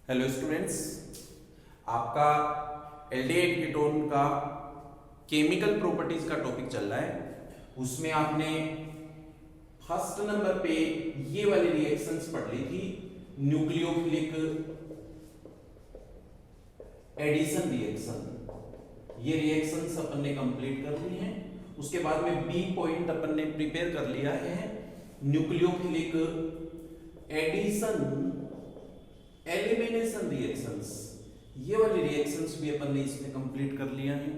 Hello students, आपका aldehyde ketone का chemical properties का टॉपिक चल रहा है। उसमें आपने फर्स्ट नंबर पे ये वाली रिएक्शंस पढ़ ली थी, न्यूक्लियोफिलिक एडिशन रिएक्शन। ये रिएक्शंस अपन ने कंप्लीट कर ली हैं। उसके बाद में बी पॉइंट अपन ने प्रिपेयर कर लिया है, न्यूक्लियोफिलिक एडिशन एलिमिनेशन रिएक्शंस। ये वाली रिएक्शंस भी अपन ने इसमें कंप्लीट कर लिया है।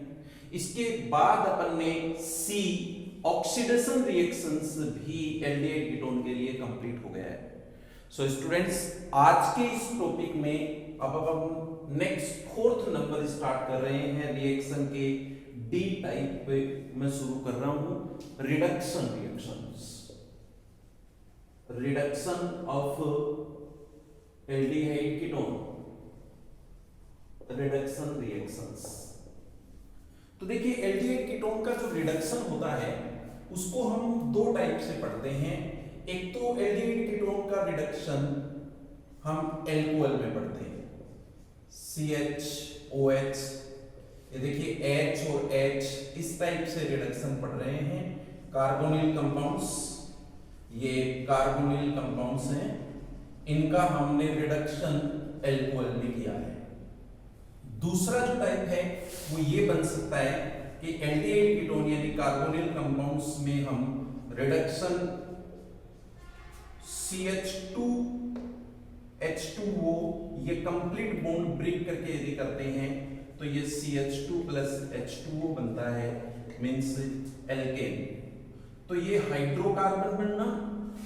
इसके बाद अपन ने सी ऑक्सीडेशन रिएक्शंस भी एल्डिहाइड कीटोन के लिए कंप्लीट हो गया है। सो स्टूडेंट्स, आज के इस टॉपिक में अब हम नेक्स्ट फोर्थ नंबर स्टार्ट कर रहे हैं रिएक्शन के डी टाइप पे मैं शुरू कर रहा हूं, reduction reactions. Reduction of aldehyde ketone, reduction reactions. तो देखिए, एल्डिहाइड कीटोन का जो रिडक्शन होता है उसको हम दो टाइप से पढ़ते हैं। एक तो एल्डिहाइड कीटोन का रिडक्शन हम एल्कोहल में पढ़ते हैं, CHOH। ये देखिए H और H इस टाइप से रिडक्शन पढ़ रहे हैं। कार्बोनिल कंपाउंड्स, ये कार्बोनिल कंपाउंड्स हैं, इनका हमने रिडक्शन एल्कोहल में किया है। दूसरा जो टाइप है वो ये बन सकता है कि एल्डिहाइड कीटोन यानी कार्बोनिल कंपाउंड्स में हम रिडक्शन CH2 H2O, ये कंप्लीट बॉन्ड ब्रेक करके यदि करते हैं तो ये CH2 प्लस H2O बनता है, मीन्स एल्केन। तो ये हाइड्रोकार्बन बनना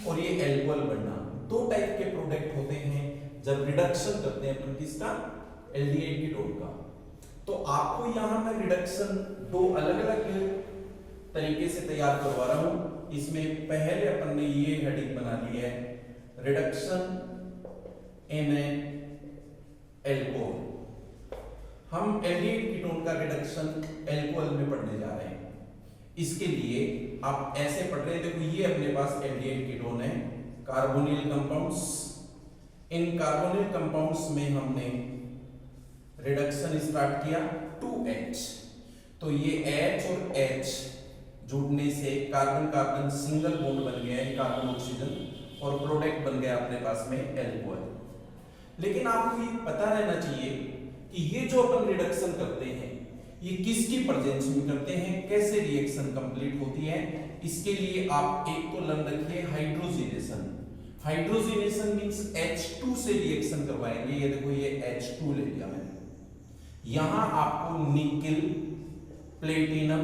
और ये एल्कोहल बनना, दो टाइप के प्रोडक्ट होते हैं जब रिडक्शन करते हैं अपन किसका, एल्डिहाइड कीटोन का। तो आपको यहां मैं रिडक्शन दो अलग अलग तरीके से तैयार करवा रहा हूं। इसमें पहले अपन ने ये हेडिंग बना ली है, रिडक्शन इन एल्कोहल। हम एल्डिहाइड कीटोन का रिडक्शन एल्कोहल में पढ़ने जा रहे हैं। इसके लिए आप ऐसे पढ़ रहे हैं, देखो ये अपने पास एल्डिहाइड कीटोन है, कार्बोनिल कंपाउंड्स। इन कार्बोनिल कंपाउंड्स में हमने रिडक्शन स्टार्ट किया 2H। तो ये H और H जुड़ने से कार्बन कार्बन सिंगल बॉन्ड बन गया है, कार्बन ऑक्सीजन, और प्रोडक्ट बन गया अपने पास में एल्कोहल। लेकिन आपको ये पता रहना चाहिए कि ये जो अपन रिडक्शन करते हैं ये किसकी प्रेजेंस में करते हैं, कैसे रिएक्शन कंप्लीट होती है। इसके लिए आप एक तो लर्न रखिए हाइड्रोजिनेशन। हाइड्रोजिनेशन मींस H2 से रिएक्शन करवाएंगे। ये देखो ये H2 ले लिया मैंने। यहां आपको निकेल, प्लेटिनम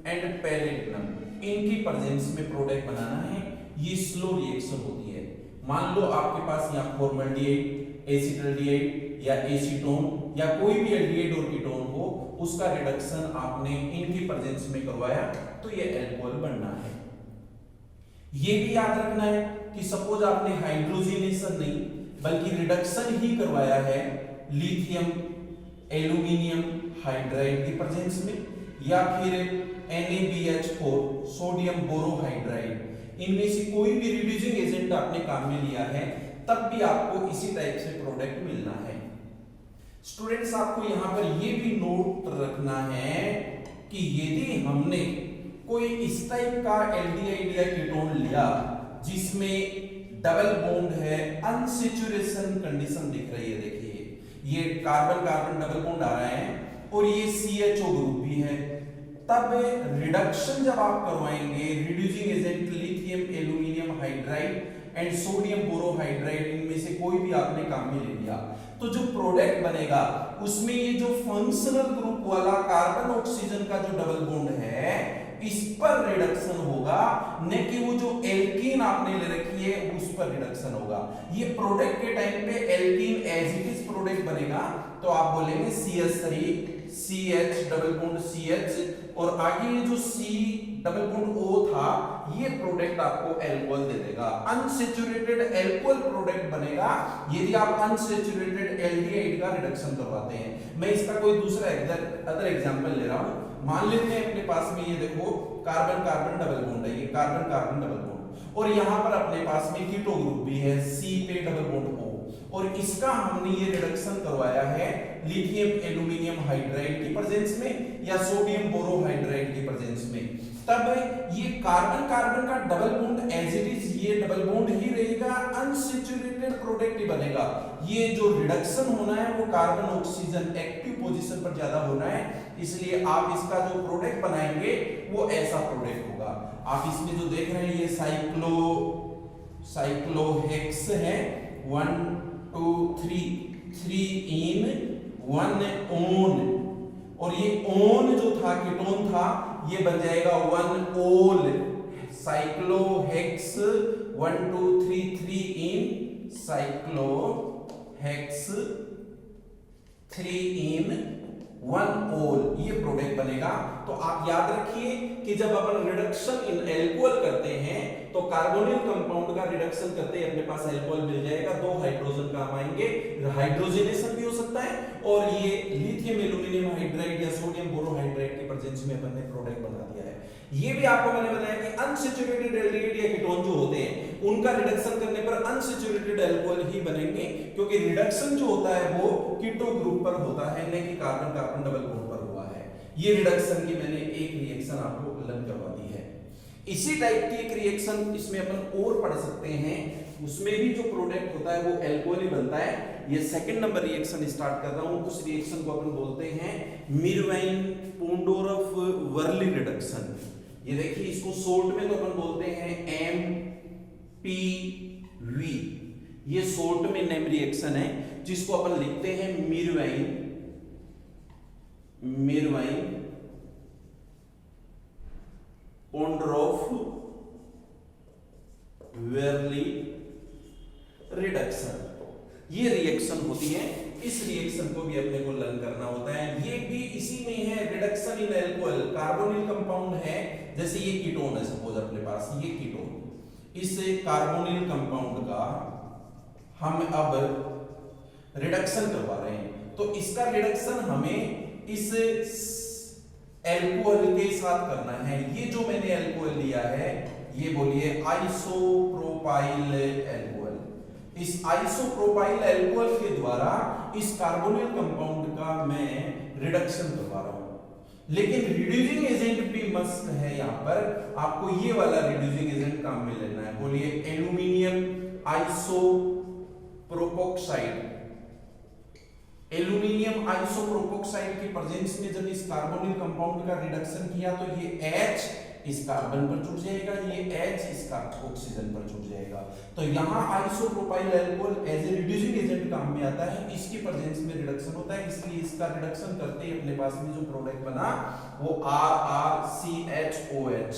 एंड पैलेडिनम, इनकी प्रेजेंस में प्रोडक्ट बनाना है। ये स्लो रिएक्शन होती है। मान लो आपके पास यहां फॉर्मल्डिहाइड, एसिटल्डिहाइड या एसीटोन या कोई भी एल्डिहाइड और कीटोन हो, उसका रिडक्शन आपने इनकी प्रेजेंस में करवाया तो ये एल्कोहल बनना है। ये भी याद रखना है कि सपोज आपने हाइड्रोजिनेशन नहीं बल्कि रिडक्शन ही करवाया है लिथियम एल्यूमिनियम हाइड्राइड की प्रेजेंस में, या फिर NaBH4 सोडियम बोरोहाइड्राइड, इनमें से कोई भी रिड्यूसिंग एजेंट आपने काम में लिया है, तब भी आपको इसी टाइप से प्रोडक्ट मिलना है। स्टूडेंट्स, आपको यहां पर यह भी नोट रखना है कि यदि हमने कोई इस टाइप का एल्डिहाइड या कीटोन लिया जिसमें डबल बॉन्ड है, अनसैचुरेशन कंडीशन दिख रही है, देखिए ये कार्बन कार्बन डबल बॉन्ड आ रहा है और ये CHO ग्रुप भी है, तब रिडक्शन जब आप करवाएंगे, reducing agent lithium aluminium hydride and sodium borohydride, इनमें से कोई भी आपने काम में ले लिया, तो जो प्रोडक्ट बनेगा उसमें ये जो फंक्शनल ग्रुप वाला कार्बन ऑक्सीजन का जो डबल बॉन्ड है इस पर रिडक्शन होगा, न कि वो जो एल्कीन आपने ले रखी है उस पर रिडक्शन होगा। ये प्रोडक्ट के टाइम पे alkene as it is product बनेगा तो आप बोलेंगे CH3 CH double bond CH, और आगे ये जो C डबल बॉन्ड O था ये प्रोडक्ट आपको एल्कोहल दे देगा। अनसैचुरेटेड एल्कोहल प्रोडक्ट बनेगा यदि आप अनसैचुरेटेड एल्डिहाइड का रिडक्शन करवाते हैं। मैं इसका कोई दूसरा अदर एग्जांपल ले रहा हूं। मान लेते हैं अपने पास में ये देखो कार्बन कार्बन डबल बॉन्ड है, ये कार्बन कार्बन डबल बॉन्ड, और यहां पर अपने पास में कीटो ग्रुप भी है, C पे डबल बॉन्ड O, और इसका हमने ये रिडक्शन करवाया है लिथियम एल्यूमिनियम हाइड्राइड की प्रेजेंस में या सोडियम बोरोहाइड्राइड की प्रेजेंस में। तब ये कार्बन कार्बन का double bond as it is ये डबल बॉन्ड ही रहेगा, अनसैचुरेटेड प्रोडक्ट ही बनेगा। ये जो रिडक्शन होना है वो कार्बन ऑक्सीजन एक्टिव पोजीशन पर ज्यादा होना है, इसलिए आप इसका जो प्रोडक्ट बनाएंगे वो ऐसा प्रोडक्ट होगा। आप इसमें जो देख रहे हैं ये साइक्लोहेक्स है, 1 2 3 इन 1 ओन, और ये ओन जो था कीटोन था ये बन जाएगा 1 ओल। साइक्लोहेक्स 1 2 3 इन साइक्लोहेक्स 3 इन 1 ओल, ये प्रोडक्ट बनेगा। तो आप याद रखिए कि जब अपन रिडक्शन इन एल्कोहल करते हैं तो कार्बोनिल कंपाउंड का रिडक्शन करते ही अपने पास एल्कोहल मिल जाएगा, 2 हाइड्रोजन काम आएंगे, हाइड्रोजनेशन भी हो सकता है, और ये लिथियम एल्यूमिनियम हाइड्राइड या सोडियम बोरोहाइड्राइड के प्रेजेंस में अपन ने प्रोडक्ट बना दिया है। ये भी आपको मैंने बताया कि अनसैचुरेटेड एल्डिहाइड या कीटोन जो होते हैं उनका रिडक्शन करने पर अनसैचुरेटेड अल्कोहल ही बनेंगे, क्योंकि रिडक्शन जो होता है वो कीटो ग्रुप पर होता है, न कि कार्बन कार्बन डबल बॉन्ड पर हुआ है। ये रिडक्शन की मैंने एक रिएक्शन आपको लर्न करवा दी है। इसी टाइप की एक रिएक्शन इसमें अपन और पढ़ सकते हैं, उसमें भी जो प्रोडक्ट होता है वो अल्कोहल ही बनता है। ये सेकंड नंबर रिएक्शन स्टार्ट कर रहा हूं, उस रिएक्शन को अपन बोलते हैं मिरवाइन पोंडोरफ वर्ली रिडक्शन। ये देखिए इसको शॉर्ट में तो अपन बोलते हैं MPV, ये शॉर्ट में नेम रिएक्शन है जिसको अपन लिखते हैं मिरवाइन पोंडोरफ वर्ली रिडक्शन। ये रिएक्शन होती है, इस रिएक्शन को भी अपने को लर्न करना होता है। ये भी इसी में है, reduction in alcohol, carbonyl compound है, जैसे ये कीटोन है सपोज अपने पास, ये कीटोन, इस कार्बोनिल कंपाउंड का हम अब रिडक्शन करवा रहे हैं, तो इसका रिडक्शन हमें इस अल्कोहल के साथ करना है। ये जो मैंने अल्कोहल लिया है ये बोलिए आइसोप्रोपाइल अल्कोहल। इस आइसोप्रोपाइल अल्कोहल के द्वारा इस कार्बोनिल कंपाउंड का मैं रिडक्शन करवा रहा हूं, लेकिन रिड्यूसिंग एजेंट भी मस्त है। यहां पर आपको ये वाला रिड्यूसिंग एजेंट काम में लेना है, बोलिए एल्यूमिनियम आइसोप्रोपोक्साइड। एल्यूमिनियम आइसोप्रोपोक्साइड की प्रेजेंस में जब इस कार्बोनिल कंपाउंड का रिडक्शन किया तो ये H इस कार्बन पर जुड़ जाएगा, ये H इसका ऑक्सीजन पर जुड़ जाएगा। तो यहाँ isopropyl alcohol as a reducing agent काम में आता है, इसकी प्रेजेंस में रिडक्शन होता है, इसलिए इसका रिडक्शन करते ही अपने पास में जो प्रोडक्ट बना वो RRCHOH,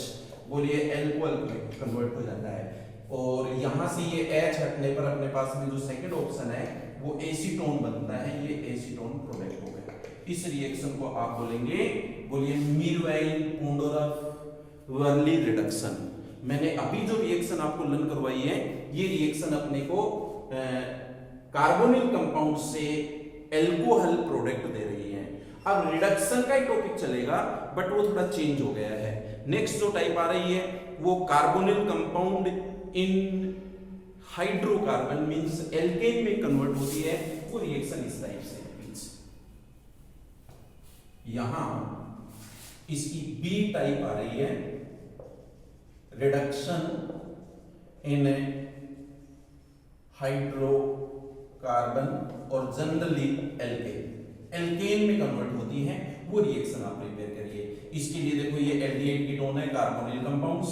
बोलिए अल्कोहल कन्वर्ट हो जाता है। और यहाँ से ये H हटने पर अपने पास में जो सेकंड ऑप्शन है वो एसीटोन बनता है, ये एसीटोन प्रोडक्ट हो गया। इस रिएक्शन को आप बोलेंगे, बोलिए मिरवाइन पोंडोरफ वर्ली रिडक्शन। मैंने अभी जो रिएक्शन आपको लर्न करवाई है ये रिएक्शन अपने को कार्बोनिल कंपाउंड से अल्कोहल प्रोडक्ट दे रही है। अब रिडक्शन का ही टॉपिक चलेगा बट वो थोड़ा चेंज हो गया है। नेक्स्ट जो टाइप आ रही है वो carbonyl compound in hydrocarbon means alkane में कन्वर्ट होती है, वो रिएक्शन इस टाइप से यहां इसकी बी टाइप आ रही है, रिडक्शन इन हाइड्रोकार्बन और जनरली एल्केन में कन्वर्ट होती है, वो रिएक्शन आप प्रिपेयर करिए। इसके लिए देखो ये एल्डिहाइड कीटोन है, कार्बोनिल कंपाउंड्स,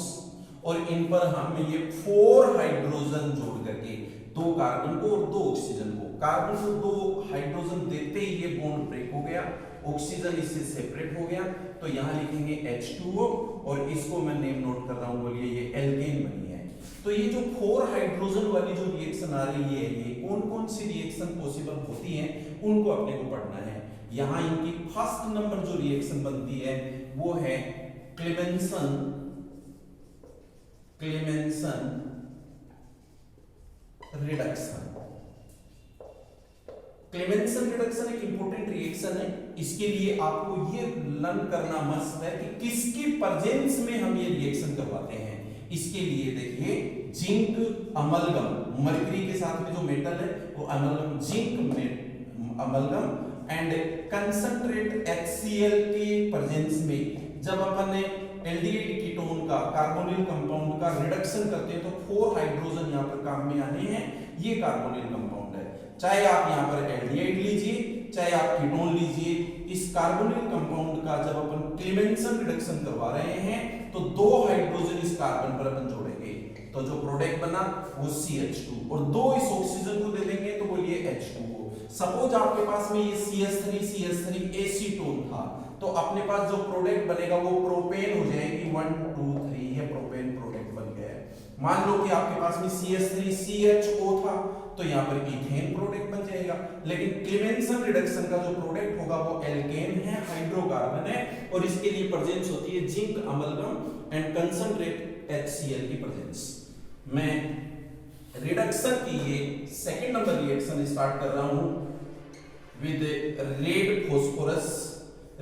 और इन पर हम ये 4 हाइड्रोजन जोड़ करके 2 कार्बन को और 2 ऑक्सीजन को, कार्बन को 2 हाइड्रोजन देते ही ये बॉन्ड ब्रेक हो गया, ऑक्सीजन इससे सेपरेट हो गया, तो यहां लिखेंगे H2O और इसको मैं नेम नोट कर रहा हूं, बोलिए ये एल्केन बनी है। तो ये जो 4 हाइड्रोजन वाली जो रिएक्शन आ रही है ये कौन कौन सी रिएक्शन पॉसिबल होती हैं उनको अपने को पढ़ना है। यहां इनकी फर्स्ट नंबर जो रिएक्शन बनती है वो है क्लेमेंसन रिडक्शन। क्लेमेंसन रिडक्शन एक इंपॉर्टेंट रिएक्शन है, इसके लिए आपको ये लर्न करना मस्ट है कि किसकी प्रेजेंस में हम ये रिएक्शन करवाते हैं। इसके लिए देखिए जिंक अमलगम मरकरी के साथ में जो मेटल है वो amalgam, zinc amalgam and concentrate HCl के प्रेजेंस में जब अपन ने एल्डिहाइड कीटोन का कार्बोनिल कंपाउंड का रिडक्शन करते हैं तो 4 हाइड्रोजन यहाँ पर काम में आने हैं। ये कार्बोनिल कंपाउंड है, चाहे आप यहाँ पर एल्डिहाइड लीजिए चाहे आप कीटोन लीजिए, इस कार्बोनिल कंपाउंड का जब अपन क्लेमेंसन रिडक्शन करवा रहे हैं तो 2 हाइड्रोजन इस कार्बन पर अपन जोड़ेंगे तो जो प्रोडक्ट बना वो CH2 और 2 इस ऑक्सीजन को दे देंगे तो बोलिए H2O। सपोज आपके पास में ये CH3 एसीटोन था तो अपने पास जो प्रोडक्ट बनेगा वो प्रोपेन हो जाएगी 1 2 3, ये प्रोपेन प्रोडक्ट बन गया है। मान लो कि आपके पास में CH3CHO था तो यहाँ पर इथेन प्रोडक्ट बन जाएगा, लेकिन क्लेमेंसन रिडक्शन का जो प्रोडक्ट होगा वो एल्केन है, हाइड्रोकार्बन है और इसके लिए प्रेजेंस होती है zinc amalgam and concentrate HCl की प्रेजेंस। मैं रिडक्शन की ये सेकंड नंबर रिएक्शन स्टार्ट कर रहा हूं with red phosphorus.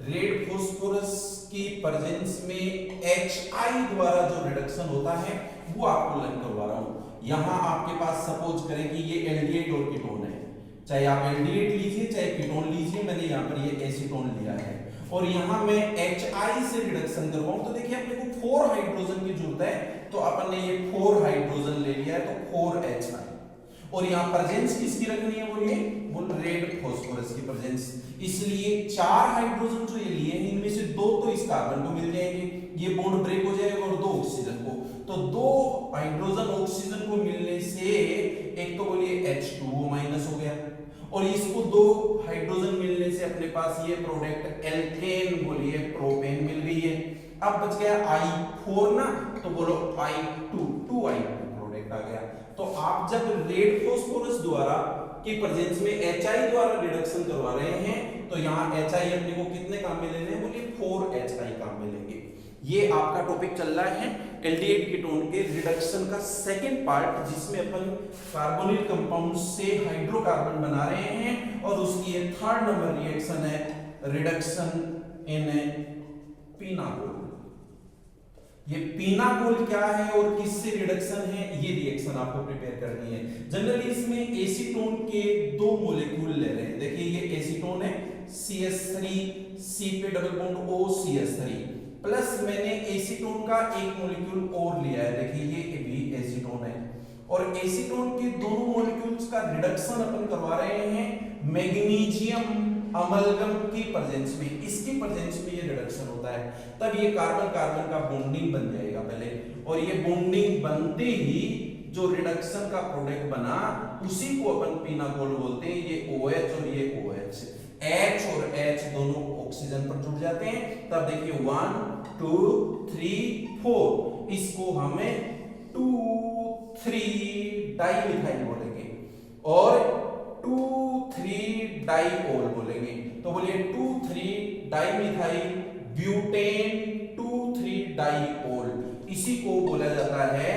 Red phosphorus की प्रेजेंस में HI द्वारा जो रिडक्शन होता है वो आपको लर्न करवा रहा हूं। यहां आपके पास सपोज करें कि ये एल्डिहाइड और कीटोन है, चाहे आप एल्डिहाइड लीजिए चाहे कीटोन लीजिए, मैंने यहां पर ये एसीटोन लिया है और यहां मैं HI से रिडक्शन करवाऊं तो देखिए अपने को 4 हाइड्रोजन की जरूरत है तो अपन ने ये 4 हाइड्रोजन ले लिया है तो 4HI और यहां प्रेजेंस किसकी रखनी है वो रेड फास्फोरस की प्रेजेंस, इसलिए 4 हाइड्रोजन जो ये लिए हैं इनमें से 2 तो इस कार्बन को मिल जाएंगे, ये बॉन्ड ब्रेक हो जाएगा और 2 ऑक्सीजन को, तो 2 हाइड्रोजन ऑक्सीजन को मिलने से एक तो बोलिए H2O माइनस हो गया और इसको 2 हाइड्रोजन मिलने से अपने पास ये प्रोडक्ट एल्केन बोलिए प्रोपेन मिल गई है। अब बच गया I4 ना, तो बोलो I2 2I2 प्रोडक्ट आ गया। तो आप जब रेड फास्फोरस द्वारा की प्रेजेंस में HI द्वारा रिडक्शन करवा रहे हैं तो यहाँ HI अपने को कितने काम में लेने हैं बोलिए 4HI काम में लेंगे। ये आपका टॉपिक चल रहा है एल्डिहाइड कीटोन के रिडक्शन का सेकंड पार्ट जिसमें अपन कार्बोनिल कंपाउंड से हाइड्रोकार्बन बना रहे हैं और उसकी ये थर्ड नंबर रिएक्शन है रिडक्शन इन पीनाकोल। ये पीनाकोल क्या है और किससे रिडक्शन है ये रिएक्शन आपको प्रिपेयर करनी है। जनरली इसमें एसीटोन के 2 मॉलिक्यूल ले रहे हैं, देखिए ये एसीटोन है CH3 C पे double bond O CH3 plus मैंने एसीटोन का एक मॉलिक्यूल और लिया है, देखिए ये भी एसीटोन है और एसीटोन के दोनों मॉलिक्यूल्स का रिडक्शन अपन करवा रहे हैं मैग्नीशियम अमलगम की प्रेजेंस में, इसकी प्रेजेंस में ये रिडक्शन होता है तब ये कार्बन कार्बन का बॉन्डिंग बन जाएगा पहले और ये बॉन्डिंग बनते ही जो रिडक्शन का प्रोडक्ट बना उसी को अपन पीनाकोल बोलते हैं। ये OH और ये OH, H और H दोनों ऑक्सीजन पर जुड़ जाते हैं तब देखिए 1 2 3 4 इसको हमें 2 3 डाइमिथाइल बोलेंगे और 2 3 डाइओल बोलेंगे, तो बोलिए 2 3 डाइमिथाइल ब्यूटेन 2 3 डाइओल, इसी को बोला जाता है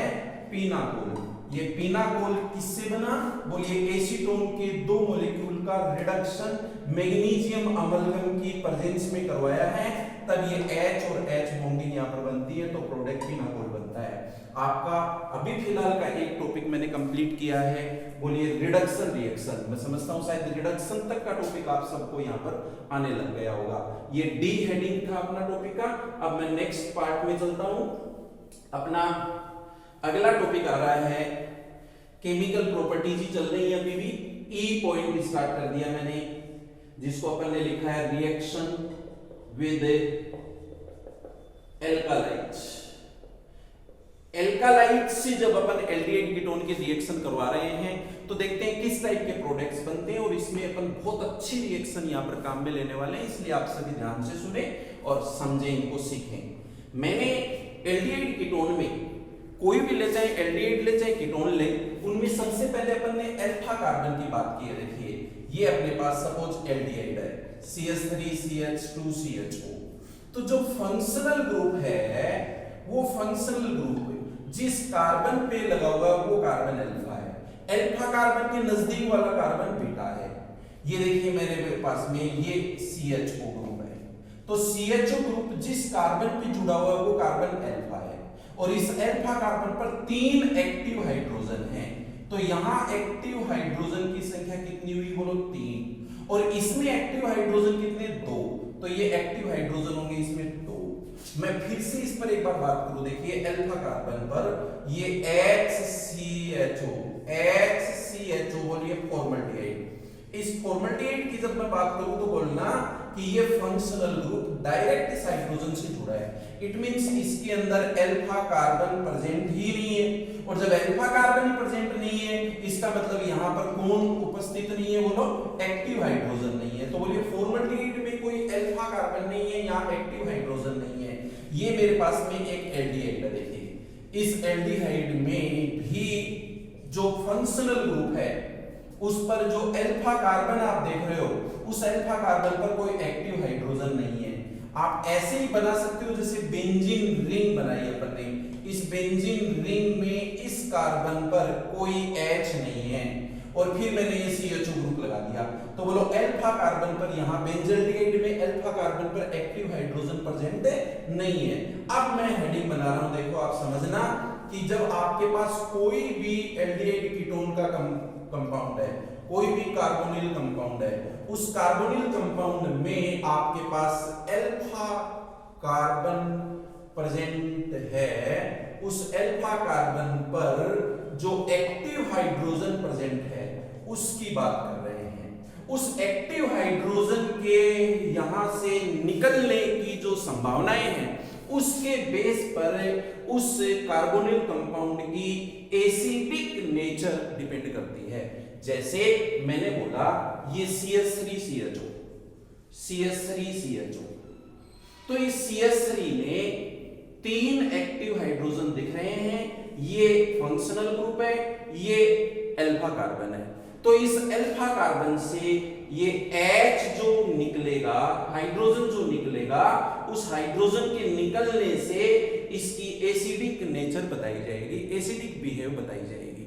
पीनाकोल। ये पीनाकोल किससे बना बोलिए एसीटोन के 2 मॉलिक्यूल का रिडक्शन मैग्नीशियम अमलगम की प्रेजेंस में करवाया है तब ये H और H बॉन्डिंग यहां पर बनती है तो प्रोडक्ट पीनाकोल बनता है। आपका अभी फिलहाल का एक टॉपिक मैंने कंप्लीट किया है बोलिए रिडक्शन रिएक्शन। मैं समझता हूं शायद रिडक्शन तक का टॉपिक आप सबको यहां पर आने लग गया होगा। ये डी हेडिंग था अपना टॉपिक का। अब मैं नेक्स्ट पार्ट में चलता हूं। अपना अगला टॉपिक आ रहा है केमिकल प्रॉपर्टीज ही चल रही है अभी भी। ई पॉइंट स्टार्ट कर दिया मैंने जिसको अपन ने लिखा है रिएक्शन विद एल्कालाइट्स। एल्कालाइट से जब अपन एल्डिहाइड कीटोन के रिएक्शन करवा रहे हैं तो देखते हैं किस टाइप के प्रोडक्ट्स बनते हैं और इसमें अपन बहुत अच्छी रिएक्शन यहां पर काम में लेने वाले हैं, इसलिए आप सभी ध्यान से सुने और समझें, इनको सीखें। मैंने एल्डिहाइड कीटोन में कोई भी ले, चाहे एल्डिहाइड ले चाहे कीटोन ले, उनमें सबसे पहले अपन ने अल्फा कार्बन की बात की है। देखिए ये अपने पास सपोज एल्डिहाइड है CH3CH2CHO, तो जो फंक्शनल ग्रुप है वो फंक्शनल ग्रुप जिस कार्बन पे लगा हुआ वो कार्बन अल्फा है, अल्फा कार्बन के नजदीक वाला कार्बन बीटा है। ये देखिए मेरे पास में ये CHO ग्रुप है, तो CHO ग्रुप जिस कार्बन पे जुड़ा हुआ है वो कार्बन अल्फा है और इस अल्फा कार्बन पर 3 एक्टिव हाइड्रोजन हैं। तो यहाँ एक्टिव हाइड्रोजन की संख्या कितनी हुई बोलो 3, और इसमें एक्टिव हाइड्रोजन कितने 2, तो ये एक्टिव हाइड्रोजन होंगे इसमें 2। मैं फिर से इस पर एक बार बात करूं, देखिए अल्फा कार्बन पर ये HCHO बोलिए फॉर्मल्डिहाइड। इस फॉर्मल्डिहाइड की जब मैं बात करूं तो बोलना कि ये फंक्शनल ग्रुप डायरेक्ट इस हाइड्रोजन से जुड़ा है। इट मींस इसके अंदर अल्फा कार्बन प्रेजेंट ही नहीं है, और जब अल्फा कार्बन प्रेजेंट नहीं है इसका मतलब यहाँ पर कौन उपस्थित नहीं है बोलो, एक्टिव हाइड्रोजन नहीं है। तो बोलिए फॉर्मल्डिहाइड में कोई अल्फा कार्बन नहीं है, यहाँ एक्टिव हाइड्रोजन नहीं है। ये मेरे पास में एक एल्डिहाइड है, देखिए इस एल्डिहाइड में भी जो फंक्शनल ग्रुप है उस पर जो अल्फा कार्बन आप देख रहे हो उस अल्फा कार्बन पर कोई एक्टिव हाइड्रोजन नहीं है। आप ऐसे ही बना सकते हो जैसे बेंजीन रिंग बनाई अपन ने, इस बेंजीन रिंग में इस कार्बन पर कोई H नहीं है और फिर मैंने ये CHO ग्रुप लगा दिया, तो बोलो अल्फा कार्बन पर यहाँ बेंजल्डिहाइड में अल्फा कार्बन पर एक्टिव हाइड्रोजन प्रेजेंट नहीं है। अब मैं हेडिंग बना रहा हूं, देखो आप समझना कि जब आपके पास कोई भी एल्डिहाइड कीटोन का कंपाउंड है, कोई भी कार्बोनिल कंपाउंड है, उस कार्बोनिल कंपाउंड में आपके पास अल्फा कार्बन प्रेजेंट है, उस अल्फा कार्बन पर जो एक्टिव हाइड्रोजन प्रेजेंट है उसकी बात कर रहे हैं। उस एक्टिव हाइड्रोजन के यहां से निकलने की जो संभावनाएं हैं उसके बेस पर उस कार्बोनिल कंपाउंड की एसिडिक नेचर डिपेंड करती है। जैसे मैंने बोला ये CH3CHO, तो इस CH3 में 3 एक्टिव हाइड्रोजन दिख रहे हैं, ये फंक्शनल ग्रुप है, ये अल्फा कार्बन है। तो इस अल्फा कार्बन से ये H जो निकलेगा, हाइड्रोजन जो निकलेगा, उस हाइड्रोजन के निकलने से इसकी एसिडिक नेचर बताई जाएगी, एसिडिक बिहेव बताई जाएगी।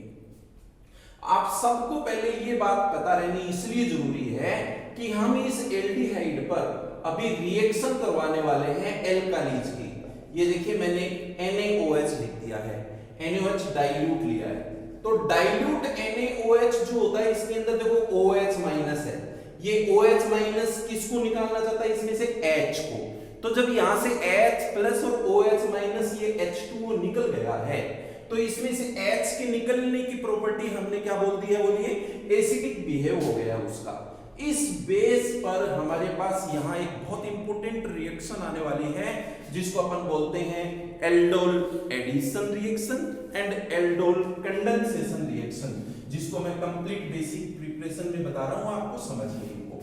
आप सबको पहले ये बात पता रहनी इसलिए जरूरी है कि हम इस एल्डिहाइड पर अभी रिएक्शन करवाने वाले हैं एल्कालीज की। ये देखिए मैंने NaOH लिख दिया है, NaOH डाइल्यूट लिया है, तो डाइल्यूट NaOH जो होता है इसके अंदर देखो OH माइनस है, ये OH माइनस किसको निकालना चाहता है इसमें से H को, तो जब यहां से H प्लस और OH माइनस ये H2O निकल गया है तो इसमें से H के निकलने की प्रॉपर्टी हमने क्या बोल दी है, बोलिए एसिडिक बिहेव हो गया उसका। इस बेस पर हमारे पास यहाँ एक बहुत इंपॉर्टेंट रिएक्शन आने वाली है जिसको अपन बोलते हैं aldol addition reaction and aldol condensation reaction, जिसको मैं कंप्लीट बेसिक प्रिपरेशन में बता रहा हूं, आपको समझिए इनको।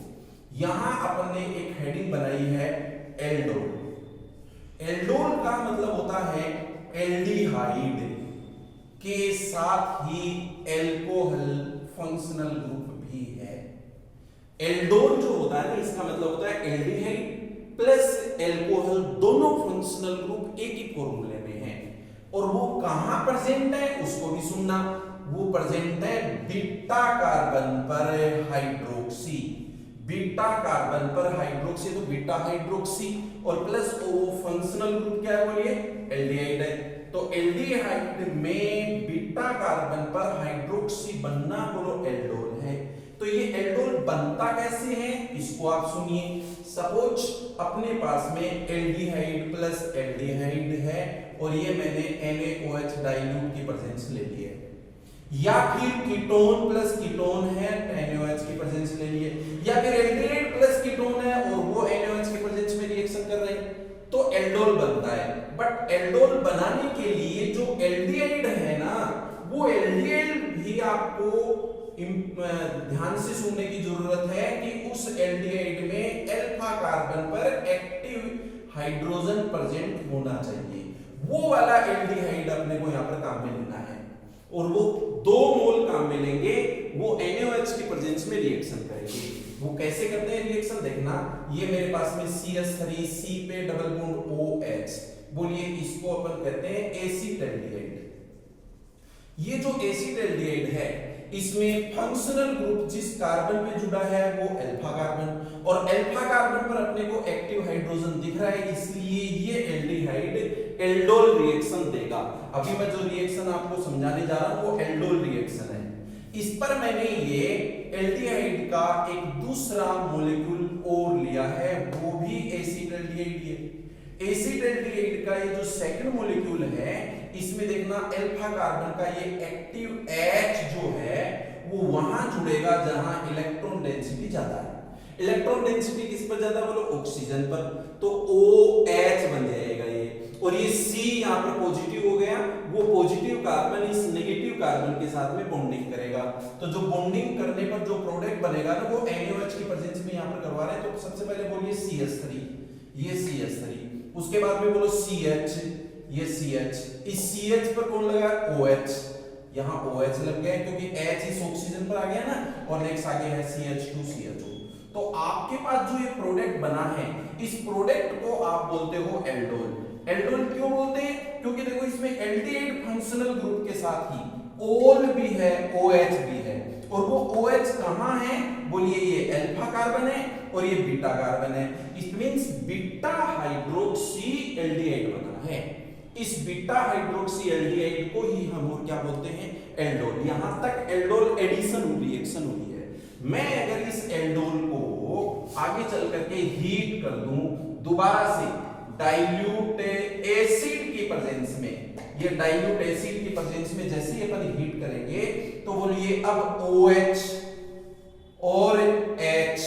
यहां अपन ने एक हेडिंग बनाई है एल्डोल। एल्डोल का मतलब होता है एल्डिहाइड के साथ ही एल्कोहल फंक्शनल ग्रुप भी है। एल्डोल जो होता है इसका मतलब होता है एल्डिहाइड प्लस एल्कोहल, दोनों फंक्शनल ग्रुप एक ही फॉर्मूले में हैं। और वो कहां प्रेजेंट है उसको भी सुनना, वो प्रेजेंट है बीटा कार्बन पर हाइड्रोक्सी, बीटा कार्बन पर हाइड्रोक्सी, तो बीटा हाइड्रोक्सी और प्लस वो फंक्शनल ग्रुप क्या है बोलिए एल्डिहाइड है। तो एल्डिहाइड में बीटा कार्बन पर हाइड्रोक्सी बनना बोलो एल्डोल है। तो ये एल्डोल बनता कैसे है इसको आप सुनिए। सपोज अपने पास में एल्डिहाइड प्लस एल्डिहाइड है और ये मैंने NaOH डाइल्यूट की प्रेजेंस ले ली है, या फिर कीटोन प्लस कीटोन है NaOH की प्रेजेंस ले लिए, या फिर एल्डिहाइड प्लस कीटोन है और वो NaOH की प्रेजेंस में रिएक्शन कर रहे हैं, तो एल्डोल बनता है। बट एल्डोल बनाने के लिए जो एल्डिहाइड है ना, वो एल्डिहाइड भी आपको ध्यान से सुनने की जरूरत है कि उस एल्डिहाइड में अल्फा कार्बन पर एक्टिव हाइड्रोजन प्रेजेंट होना चाहिए। वो वाला एल्डिहाइड अपने को यहाँ पर काम में लेना है और वो 2 मोल काम में लेंगे, वो NaOH की प्रेजेंस में रिएक्शन करेंगे। वो कैसे करते हैं रिएक्शन देखना, ये मेरे पास में CH3 C पे डबल बॉन्ड OH, बोलिए इसको अपन कहते हैं एसिटेल्डिहाइड। ये जो एसिटेल्डिहाइड है इसमें फंक्शनल ग्रुप जिस कार्बन पे जुड़ा है वो अल्फा कार्बन, और अल्फा कार्बन पर अपने को एक्टिव हाइड्रोजन दिख रहा है, इसलिए ये एल्डिहाइड एल्डोल रिएक्शन देगा। अभी मैं जो रिएक्शन आपको समझाने जा रहा हूं वो एल्डोल रिएक्शन है। इस पर मैंने ये एल्डिहाइड का एक दूसरा मॉलिक्यूल और लिया है, वो भी एसिड एल्डिहाइड है। एसिड एल्डिहाइड का ये जो सेकंड मॉलिक्यूल है, इसमें देखना अल्फा कार्बन का ये एक्टिव H जो है वो वहां जुड़ेगा जहां इलेक्ट्रॉन डेंसिटी ज्यादा है। इलेक्ट्रॉन डेंसिटी किस पर ज्यादा बोलो? ऑक्सीजन पर, तो OH बन जाएगा ये, और ये C यहां पर पॉजिटिव हो गया, वो पॉजिटिव कार्बन इस नेगेटिव कार्बन के साथ में बॉन्डिंग करेगा। तो जो बॉन्डिंग करने पर जो प्रोडक्ट बनेगा ना, वो NaOH की प्रेजेंस में यहां पर करवा रहे हैं। तो सबसे पहले बोलिए CH3, ये CH3, उसके बाद में बोलो CH, ये CH, इस CH पर कौन लगा? OH, यहाँ OH लग गया क्योंकि H इस ऑक्सीजन पर आ गया ना, और नेक्स्ट आगे है CH2CHO। तो आपके पास जो ये प्रोडक्ट बना है, इस प्रोडक्ट को आप बोलते हो एल्डोल। एल्डोल क्यों बोलते हैं? क्योंकि देखो इसमें एल्डिहाइड फंक्शनल ग्रुप के साथ ही ओल भी है, OH भी है, और वो OH कहां है? बोलिए ये अल्फा कार्बन है और ये बीटा कार्बन है। It means beta hydroxy aldehyde बना है। इस बीटा हाइड्रोक्सी एल्डिहाइड को ही हम और क्या बोलते हैं? एल्डोल। यहां तक एल्डोल एडिशन रिएक्शन हुई है। मैं अगर इस एल्डोल को आगे चल करके हीट कर दूं दोबारा से डाइल्यूट एसिड की प्रेजेंस में, ये डाइल्यूट एसिड की प्रेजेंस में जैसे ही अपन हीट करेंगे तो बोलिए अब OH और H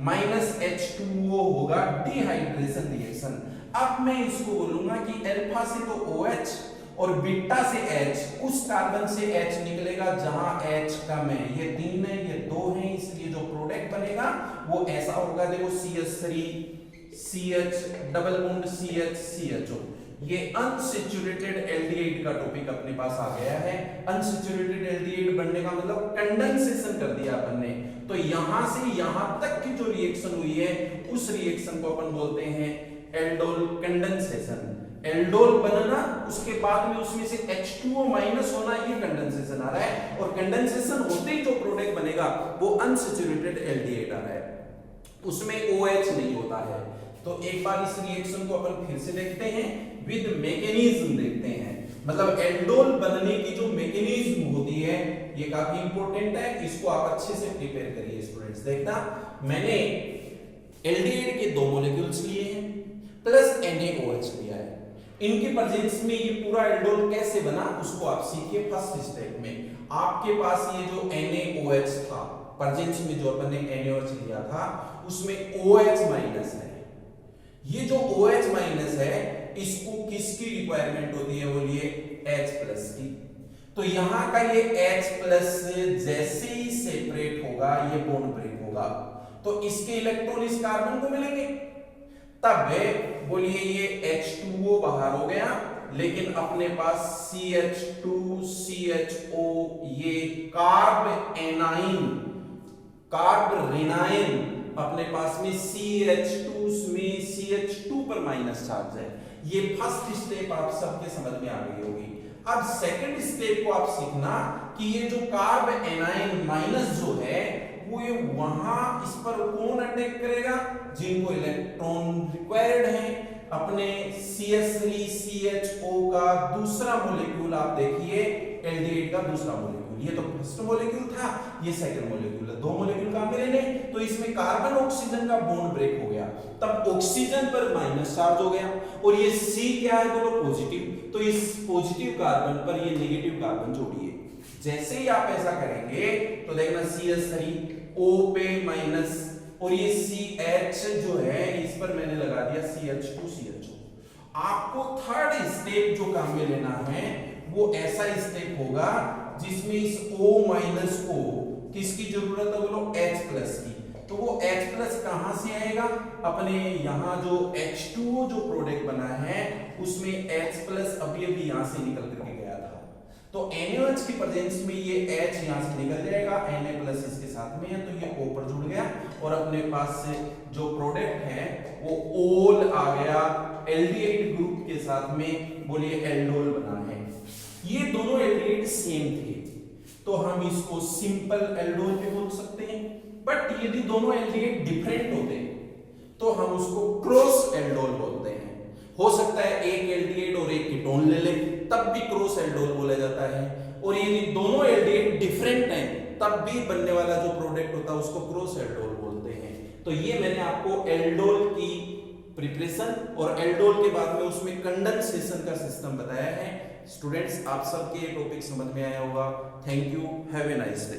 माइनस H2O होगा डिहाइड्रेशन रिएक्शन। अब मैं इसको बोलूंगा कि अल्फा से तो OH और बीटा से H, उस कार्बन से H निकलेगा जहां H कम है, ये 3 है, ये 2 है, इसलिए जो प्रोडक्ट बनेगा वो ऐसा होगा। देखो CH3 CH double bond CH CHO, ये अनसैचुरेटेड एल्डिहाइड का टॉपिक अपने पास आ गया है। अनसैचुरेटेड एल्डिहाइड बनने का मतलब कंडेंसेशन कर दिया अपन ने। तो यहां से यहां तक की जो रिएक्शन हुई है, उस रिएक्शन को अपन बोलते हैं एल्डोल कंडेंसेशन। एल्डोल बनना, उसके बाद में उसमें से H2O माइनस होना, ये कंडेंसेशन आ रहा है, और कंडेंसेशन होते ही जो प्रोडक्ट बनेगा वो अनसैचुरेटेड एल्डिहाइड आ रहा है, उसमें OH नहीं होता है। तो एक बार इस रिएक्शन को अपन फिर से देखते हैं, विद मैकेनिज्म देखते हैं। मतलब एल्डोल बनने की जो मैकेनिज्म होती है ये काफी इंपॉर्टेंट है, इसको आप अच्छे से प्रिपेयर करिए स्टूडेंट्स। देखना, मैंने एल्डिहाइड के 2 मॉलिक्यूल्स लिए हैं प्लस NaOH लिया है। इनकी प्रेजेंस में ये पूरा एल्डोल कैसे बना उसको आप सीखिए। फर्स्ट स्टेप में आपके पास ये जो NaOH था, प्रेजेंस में जो अपन ने NaOH लिया था उसमें OH माइनस है। ये जो OH माइनस है इसको किसकी रिक्वायरमेंट होती है? बोलिए H प्लस की। तो यहां का ये H प्लस जैसे ही सेपरेट होगा ये बॉन्ड ब्रेक होगा, तो इसके इलेक्ट्रॉन इस कार्बन को मिलेंगे, तब बोलिए ये H2O बाहर हो गया, लेकिन अपने पास CH2CHO, ये कार्ब एनाइन, कार्ब रेनाइन अपने पास में CH2 में CH2 पर माइनस चार्ज है। ये फर्स्ट स्टेप आप सबके समझ में आ गई होगी। अब सेकंड स्टेप को आप सीखना कि ये जो कार्ब एनाइन माइनस जो है वो ये वहां इस पर कौन अटैक करेगा? जिनको इलेक्ट्रॉन रिक्वायर्ड है। अपने CH3CHO का दूसरा मॉलिक्यूल आप देखिए, एल्डिहाइड का दूसरा मॉलिक्यूल, ये तो फर्स्ट मॉलिक्यूल था, ये सेकंड मॉलिक्यूल है। 2 मॉलिक्यूल काम में लेने, तो इसमें कार्बन ऑक्सीजन का बॉन्ड ब्रेक हो गया, तब ऑक्सीजन पर माइनस चार्ज हो गया, और ये C क्या है? बोलो पॉजिटिव। तो इस पॉजिटिव कार्बन पर ये नेगेटिव कार्बन जोड़िए। जैसे ही आप ऐसा करेंगे तो देखना CH3O पे माइनस, और ये CH जो है इस पर मैंने लगा दिया CH2CHO। आपको थर्ड स्टेप जो काम में लेना है वो ऐसा स्टेप होगा जिसमें इस O माइनस को किसकी जरूरत है? बोलो H प्लस की। तो वो H प्लस कहां से आएगा? अपने यहां जो H2O जो प्रोडक्ट बना है उसमें H प्लस अभी अभी यहां से निकल करके गया था, तो NaOH की प्रेजेंस में ये H यहां से निकल जाएगा, Na प्लस इसके साथ में है, तो ये O पर जुड़ गया, और अपने पास से जो प्रोडक्ट है वो ओल आ गया एल्डिहाइड ग्रुप के साथ में। बोलिए एल्डोल बना है। ये दोनों एल्डिहाइड सेम थे, तो हम इसको सिंपल एल्डोल भी बोल सकते हैं। बट यदि दोनों एल्डिहाइड डिफरेंट होते तो हम उसको क्रॉस एल्डोल बोलते हैं। हो सकता है एक एल्डिहाइड और एक कीटोन ले ले, तब भी क्रॉस एल्डोल बोला जाता है। और ये दोनों एल्डिहाइड डिफरेंट हैं तब भी बनने वाला जो प्रोडक्ट होता है उसको क्रॉस एल्डोल बोलते हैं। तो ये मैंने आपको एल्डोल की प्रिपरेशन और एल्डोल के बाद में उसमें कंडेंसेशन का सिस्टम बताया है। स्टूडेंट्स, आप सबके ये टॉपिक समझ में आया होगा। Thank you, have a nice day.